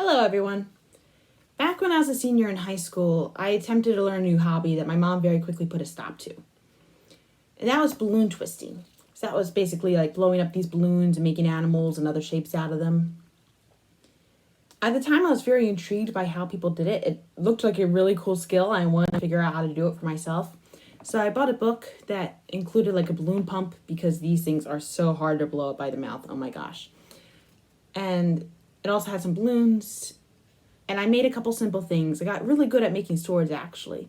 Hello everyone. Back when I was a senior in high school, I attempted to learn a new hobby that my mom very quickly put a stop to. And that was balloon twisting. So that was basically like blowing up these balloons and making animals and other shapes out of them. At the time, I was very intrigued by how people did it. It looked like a really cool skill, and I wanted to figure out how to do it for myself. So I bought a book that included like a balloon pump because these things are so hard to blow up by the mouth. Oh my gosh. And it also had some balloons. And I made a couple simple things. I got really good at making swords, actually.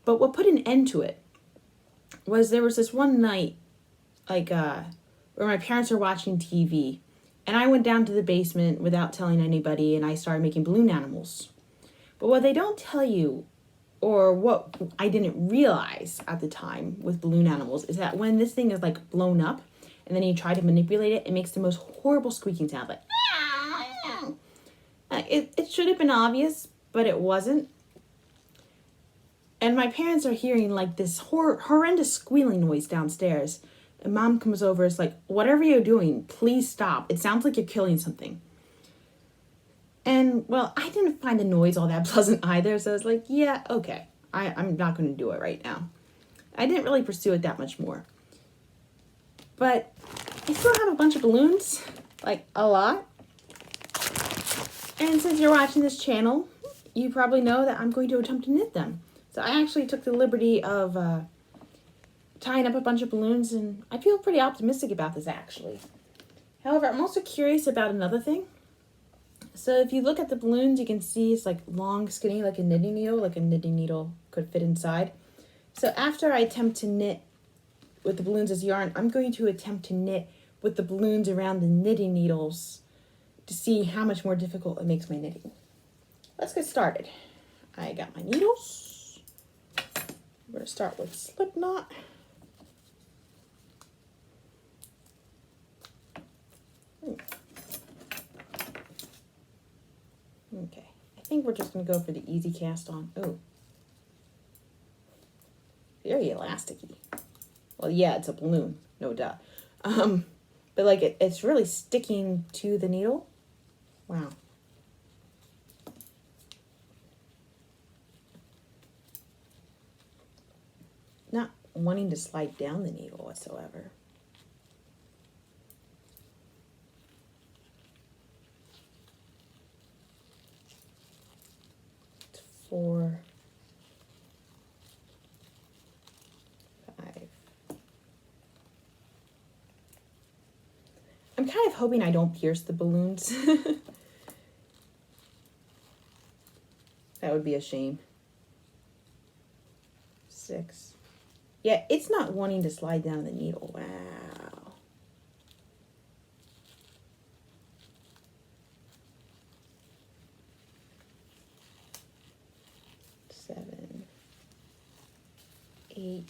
But what put an end to it was there was this one night, where my parents were watching TV. And I went down to the basement without telling anybody, and I started making balloon animals. But what they don't tell you, or what I didn't realize at the time with balloon animals, is that when this thing is like blown up, and then you try to manipulate it, it makes the most horrible squeaking sound, like it should have been obvious, but it wasn't. And my parents are hearing like this horrendous squealing noise downstairs. And mom comes over, it's like, whatever you're doing, please stop. It sounds like you're killing something. And, well, I didn't find the noise all that pleasant either, so I was like, yeah, okay. I'm not going to do it right now. I didn't really pursue it that much more. But I still have a bunch of balloons, like a lot. And since you're watching this channel, you probably know that I'm going to attempt to knit them. So I actually took the liberty of tying up a bunch of balloons, and I feel pretty optimistic about this, actually. However, I'm also curious about another thing. So if you look at the balloons, you can see it's like long, skinny, like a knitting needle could fit inside. So after I attempt to knit with the balloons as yarn, I'm going to attempt to knit with the balloons around the knitting needles to see how much more difficult it makes my knitting. Let's get started. I got my needles. I'm going to start with slip knot. Okay, I think we're just going to go for the easy cast on. Oh, very elasticy. Well, yeah, it's a balloon, no duh. But like it's really sticking to the needle. Wow. Not wanting to slide down the needle whatsoever. It's 4, 5. I'm kind of hoping I don't pierce the balloons. That would be a shame. 6. Yeah, it's not wanting to slide down the needle. Wow. 7, 8.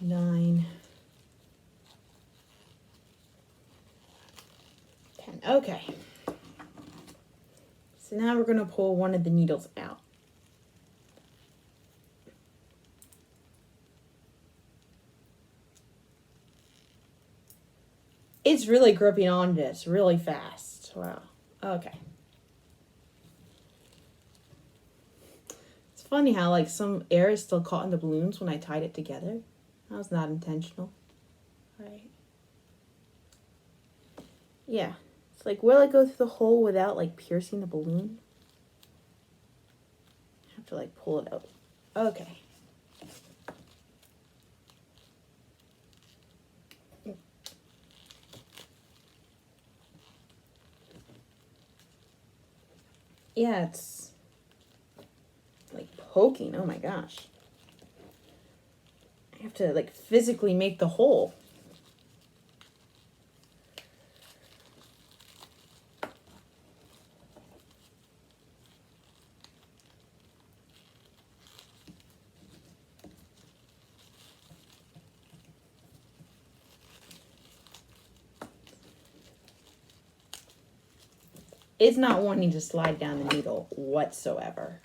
9, 10. Okay. So now we're going to pull one of the needles out. It's really gripping on this really fast. Wow. Okay. It's funny how like some air is still caught in the balloons when I tied it together. That was not intentional. Right. Yeah. It's like, will it go through the hole without like piercing the balloon? I have to like pull it out. Okay. Yeah, it's like poking. Oh my gosh. I have to like physically make the hole. It's not wanting to slide down the needle whatsoever.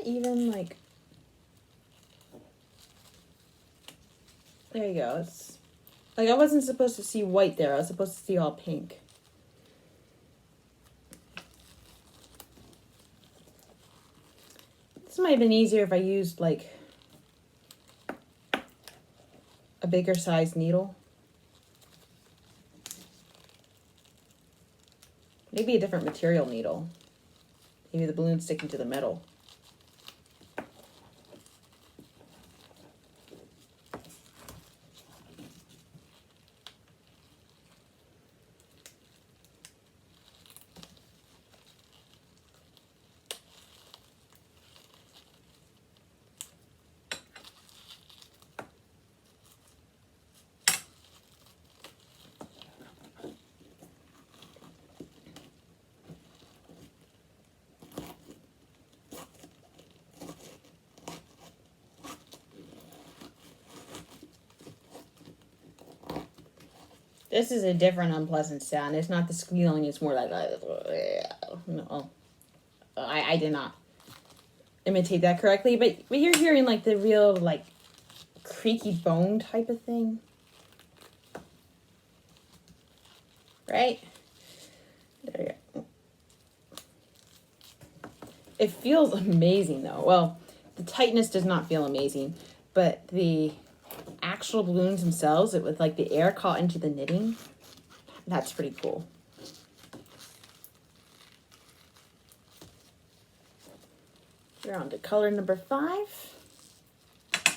that even like, there you go. It's like I wasn't supposed to see white there. I was supposed to see all pink. This might have been easier if I used like a bigger size needle. Maybe a different material needle. Maybe the balloon's sticking to the metal. This is a different unpleasant sound. It's not the squealing, it's more like, no. I did not imitate that correctly, but you're hearing like the real like creaky bone type of thing. Right? There you go. It feels amazing though. Well, the tightness does not feel amazing, but the actual balloons themselves, it with like the air caught into the knitting, that's pretty cool. We're on to color number 5. I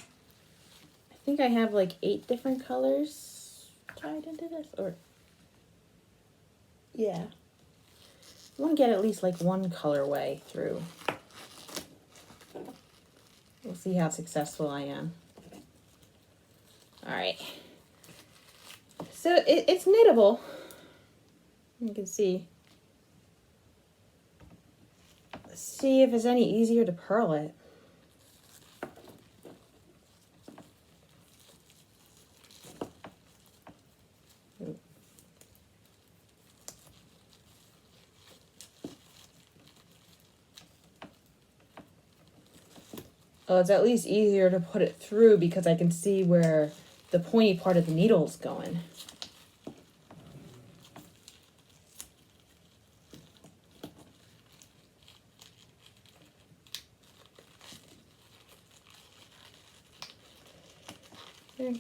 think I have like 8 different colors tied into this, or yeah. I want to get at least like one colorway through. We'll see how successful I am. All right. So it's knittable. You can see. Let's see if it's any easier to purl it. Oh, it's at least easier to put it through because I can see where the pointy part of the needle is going. There.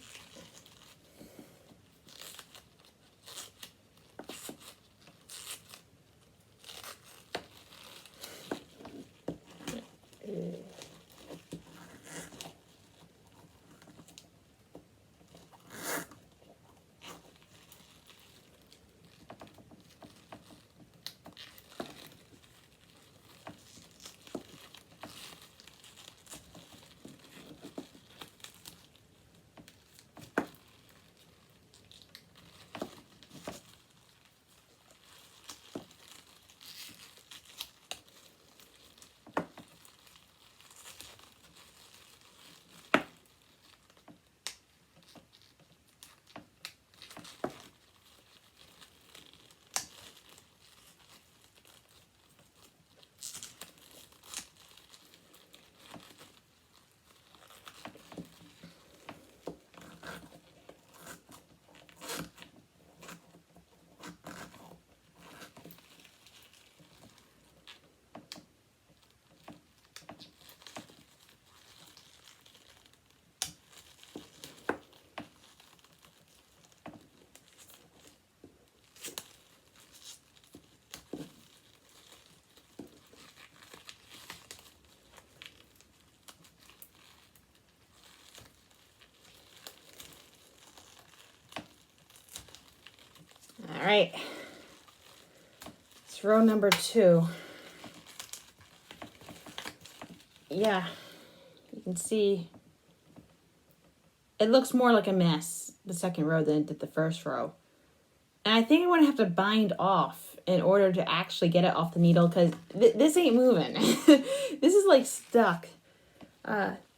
All right, it's row number 2. Yeah, you can see it looks more like a mess, the second row, than it did the first row. And I think I'm gonna have to bind off in order to actually get it off the needle because this ain't moving. This is like stuck.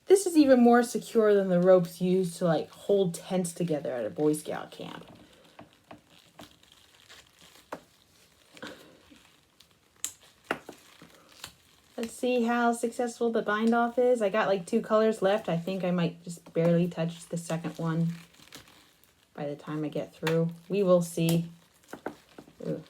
This is even more secure than the ropes used to like hold tents together at a Boy Scout camp. Let's see how successful the bind off is. I got like 2 colors left. I think I might just barely touch the second one by the time I get through. We will see. Ooh.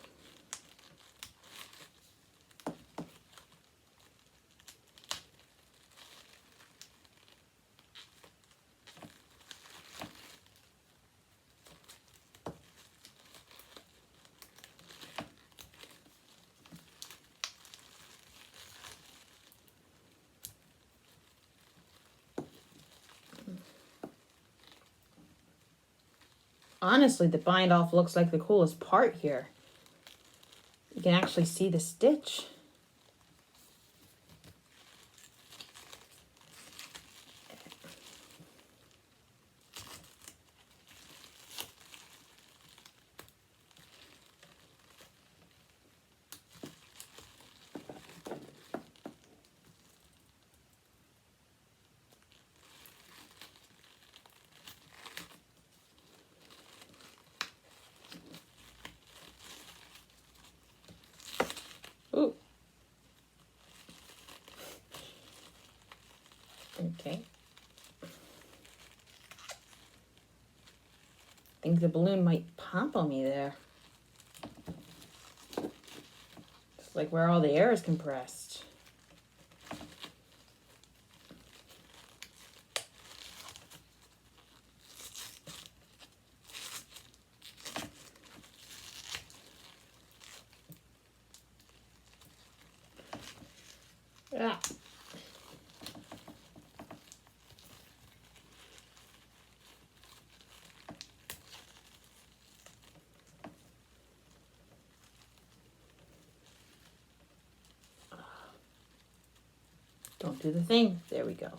Honestly, the bind off looks like the coolest part here. You can actually see the stitch. Ooh. Okay. I think the balloon might pop on me there. It's like where all the air is compressed. Ah. Don't do the thing. There we go.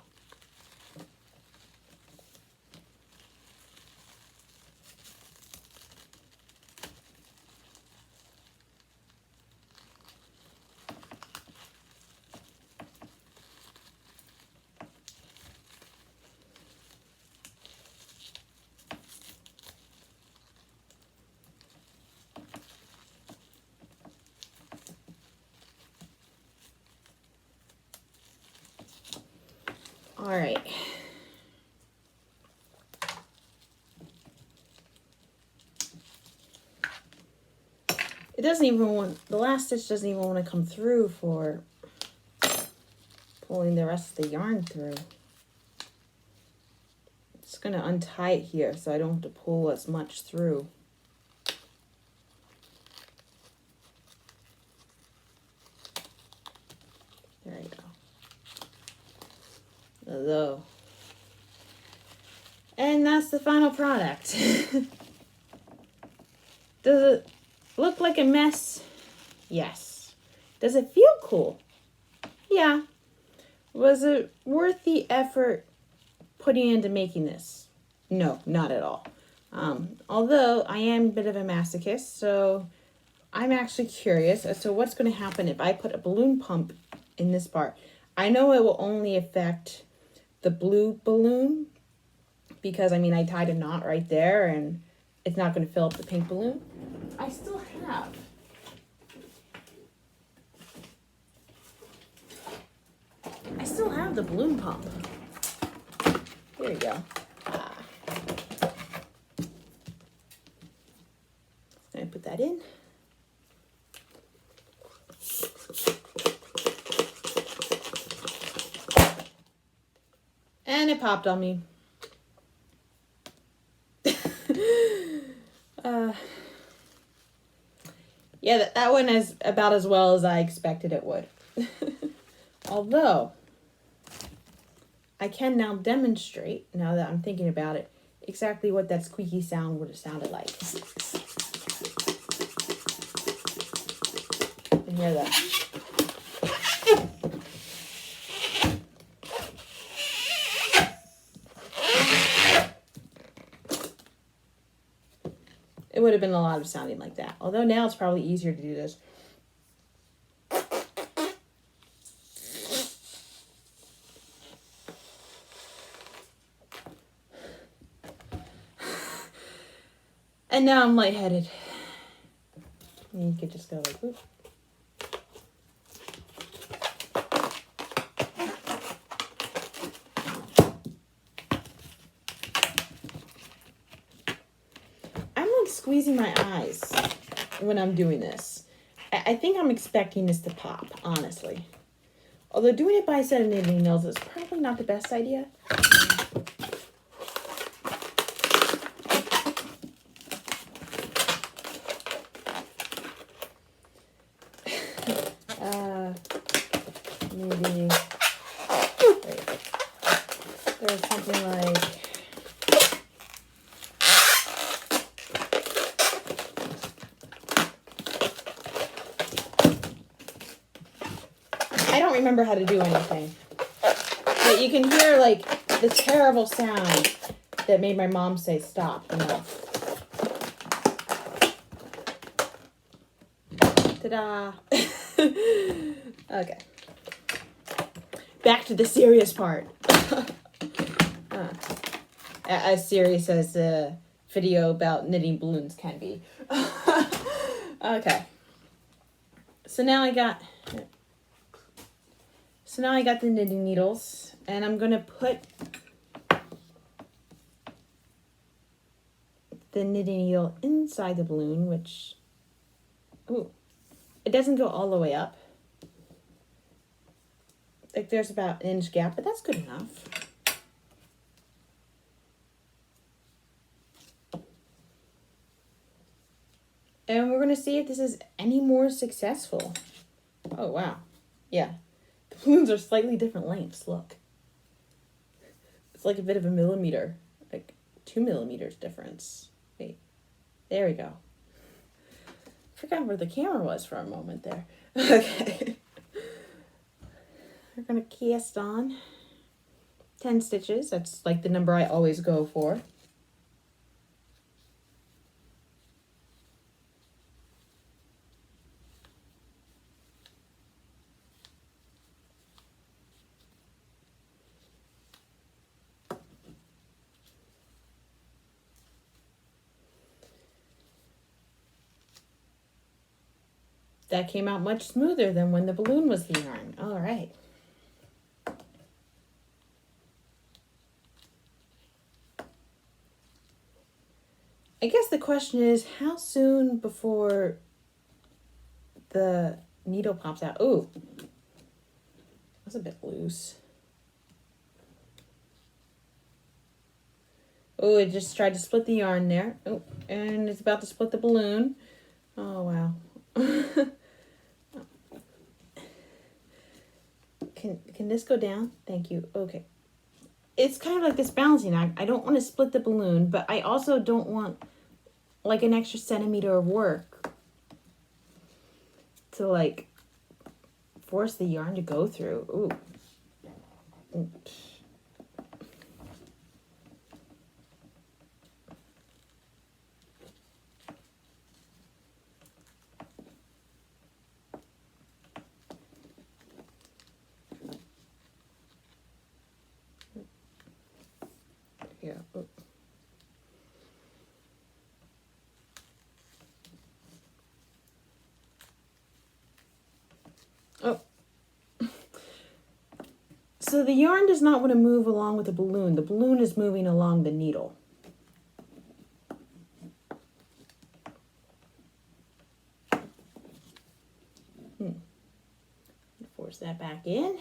All right. It doesn't even want, the last stitch doesn't even want to come through for pulling the rest of the yarn through. It's going to untie it here so I don't have to pull as much through. There you go. Hello. And that's the final product. Does it look like a mess? Yes. Does it feel cool? Yeah. Was it worth the effort putting into making this? No, not at all. Although I am a bit of a masochist, so I'm actually curious as to what's going to happen if I put a balloon pump in this part. I know it will only affect the blue balloon because, I mean, I tied a knot right there and it's not going to fill up the pink balloon. I still have the balloon pump. There you go. Gonna put that in. And it popped on me. Yeah, that went about as well as I expected it would. Although, I can now demonstrate, now that I'm thinking about it, exactly what that squeaky sound would have sounded like. You can hear that. It would have been a lot of sounding like that. Although now it's probably easier to do this. And now I'm lightheaded. You could just go like, ooh. like squeezing my eyes when I'm doing this. I think I'm expecting this to pop, honestly. Although doing it by a set of knitting needles is probably not the best idea. Maybe there's something like I don't remember how to do anything. But you can hear like the terrible sound that made my mom say stop, you know. Ta-da! Okay. Back to the serious part. As serious as a video about knitting balloons can be. Okay. So now I got the knitting needles, and I'm going to put the knitting needle inside the balloon, which, ooh, it doesn't go all the way up. Like there's about an inch gap, but that's good enough. And we're going to see if this is any more successful. Oh, wow. Yeah. The balloons are slightly different lengths, look. It's like a bit of a millimeter, like 2 millimeters difference. Wait, there we go. Forgot where the camera was for a moment there. Okay. We're going to cast on 10 stitches. That's like the number I always go for. That came out much smoother than when the balloon was the yarn. All right. I guess the question is, how soon before the needle pops out? Ooh, that's a bit loose. Oh, it just tried to split the yarn there. Oh, and it's about to split the balloon. Oh, wow. Can this go down? Thank you. Okay. It's kind of like this balancing act. I don't want to split the balloon, but I also don't want like an extra centimeter of work to like force the yarn to go through. Ooh. Yeah. Ooh. Oh. So the yarn does not want to move along with the balloon. The balloon is moving along the needle. Force that back in.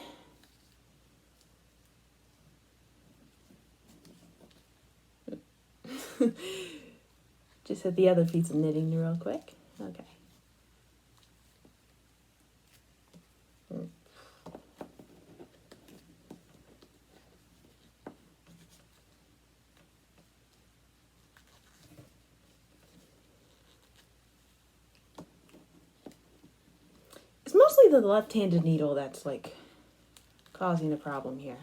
Just hit the other piece of knitting real quick. Okay. It's mostly the left-handed needle that's like causing a problem here.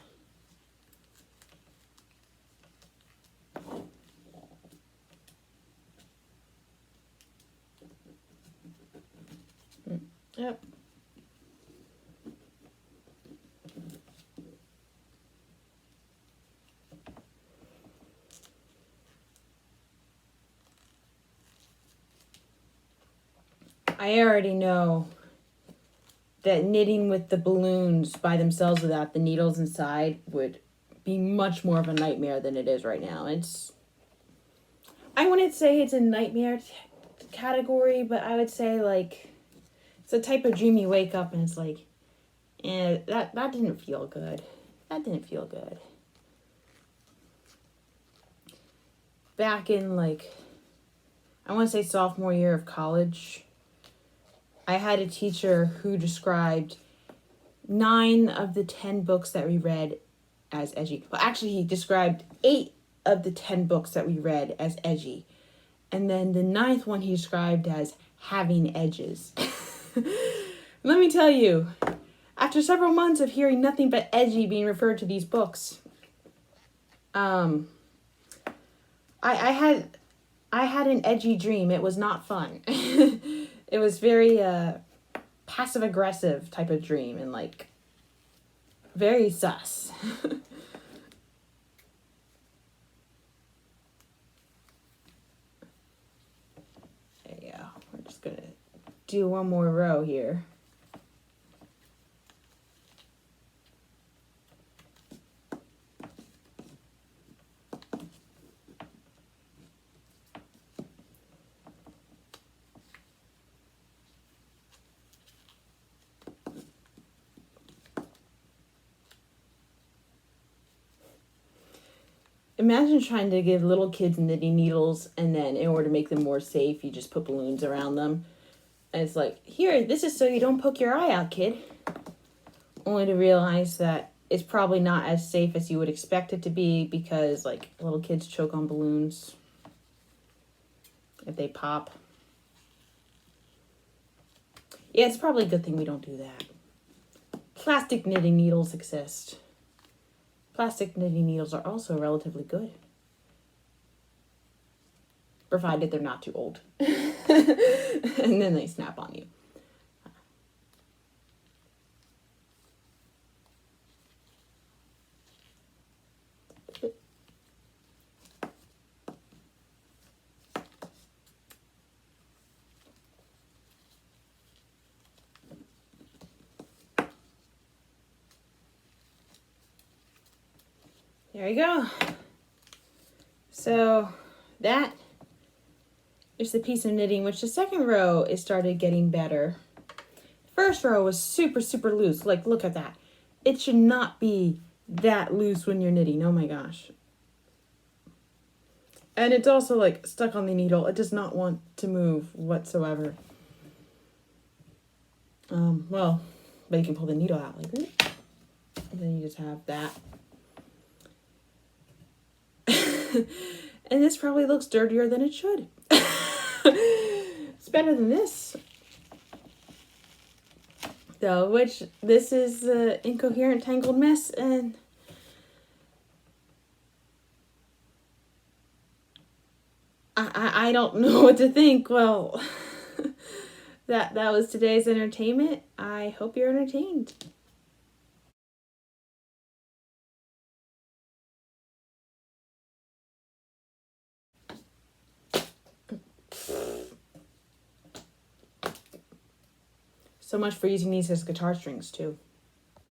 Yep. I already know that knitting with the balloons by themselves without the needles inside would be much more of a nightmare than it is right now. I wouldn't say it's a nightmare category, but I would say like it's a type of dream you wake up and it's like, that didn't feel good. That didn't feel good. Back in like, I want to say sophomore year of college, I had a teacher who described 9 of the 10 books that we read as edgy. Well, actually, he described 8 of the 10 books that we read as edgy. And then the 9th one he described as having edges. Let me tell you, after several months of hearing nothing but edgy being referred to these books, I had an edgy dream. It was not fun. It was very passive aggressive type of dream and like very sus. There you go. We're just gonna do one more row here. Imagine trying to give little kids knitting needles and then in order to make them more safe, you just put balloons around them. And it's like, here, this is so you don't poke your eye out, kid. Only to realize that it's probably not as safe as you would expect it to be because like little kids choke on balloons if they pop. Yeah, it's probably a good thing we don't do that. Plastic knitting needles exist. Plastic knitting needles are also relatively good. Provided they're not too old. And then they snap on you. There you go. So that is the piece of knitting, which the second row is started getting better. First row was super, super loose. Like, look at that. It should not be that loose when you're knitting. Oh my gosh. And it's also like stuck on the needle. It does not want to move whatsoever. Well, but you can pull the needle out like this. And then you just have that. And this probably looks dirtier than it should. It's better than this. Though, which this is Incoherent Tangled Mess, and I don't know what to think. Well, that was today's entertainment. I hope you're entertained. So much for using these as guitar strings too.